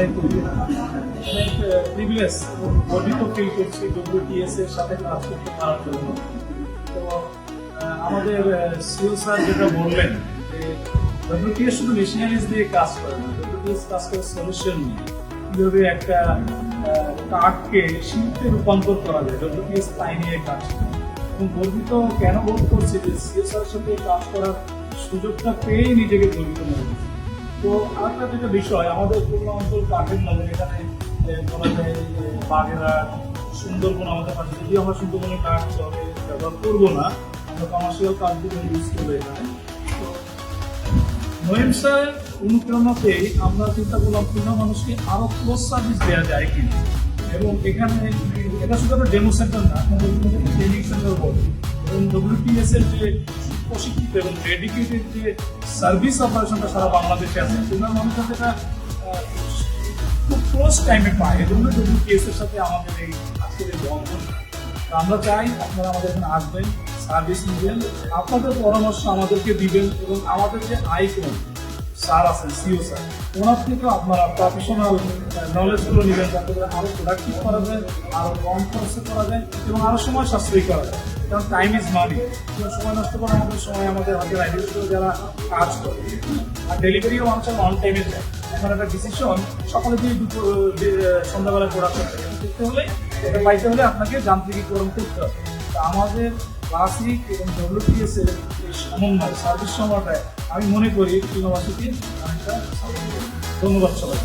যাচাই করি। অনেক প্রিভিলেজ এবং গর্বিত ফিল করছি ডব্লিউটিএস এর সাথে কাজ করতে পারার জন্য। তো আমাদের সিও স্যার যেটা বললেন যে ডব্লিউটিএস শুধু মেশিনারিজ দিয়ে কাজ করে না, ডব্লিউটিএস কাজ করে সলিউশন নিয়ে কিভাবে একটা কাঠকে শিল্পে রূপান্তর করা যায়, ডব্লিউটিএস তাই নিয়ে কাজ করে। এবং গর্বিত কেন বোধ করছি যে সিও স্যারের সাথে কাজ করার সুযোগটা পেয়েই নিজেকে গর্বিত মনে করছি। তো আরেকটা যেটা বিষয়, আমাদের পূর্ণ অঞ্চল কাঠের নগর, এখানে বলা যায় বাগেরা সুন্দরবন আমাদের কাছে, যদিও আমরা সুন্দরবনের কাঠ চলে ব্যবহার করবো না, আমরা কমার্শিয়াল কাঠগুলো ইউজ করবো এখানে। তো নয়ন স্যারের অনুপ্রেরণাতেই আমরা চিন্তা করলাম পূর্ণ মানুষকে আরো ক্লোজ সার্ভিস দেওয়া যায় কিনা। এবং এখানে এটা শুধু একটা ডেমো সেন্টার না, ট্রেনিং সেন্টার বলে। এবং ডব্লিউটিএস এর যে প্রশিক্ষিত এবং ডেডিকেটেড যে সার্ভিস অপারেশনটা সারা বাংলাদেশে আছে, পূর্ণ মানুষ যেটা খুব ক্লোজ টাইমে পায়। এই জন্য ডব্লিউটিএস এর সাথে আমাদের এই আজকের এই বন্ধন। আমরা চাই আপনারা আমাদের এখানে আসবেন, সার্ভিস নেবেন, আপনাদের পরামর্শ আমাদেরকে দিবেন এবং আমাদের যে আইকন স্যার আছেন সিও স্যার, ওনার থেকেও আপনারা প্রফেশনাল নলেজগুলো নেবেন, যাতে করে আরো প্রোডাক্টিভ করা যায়, আরো কম খরচে করা যায় এবং আরো সময় সাশ্রয়ী করা যায়। কারণ টাইম ইজ মানি, সময় নষ্ট করে আমাদের সময় আমাদের হাতের আইডিয়া যারা কাজ করে। আর ডেলিভারিও মানুষের অন টাইমে যায়। এখন একটা ডিসিশন সকালে দিয়ে দুটো সন্ধ্যাবেলায় প্রোডাকশন করতে হলে, এটা পাইতে হলে আপনাকে যান্ত্রিকীকরণ করতে হবে। তো আমাদের ক্লাসিক এবং ডব্লিউটিএস এর সমন্বয় সার্ভিস সময়টায় আমি মনে করি ইউনিভার্সিটি অনেকটা। ধন্যবাদ সবাই।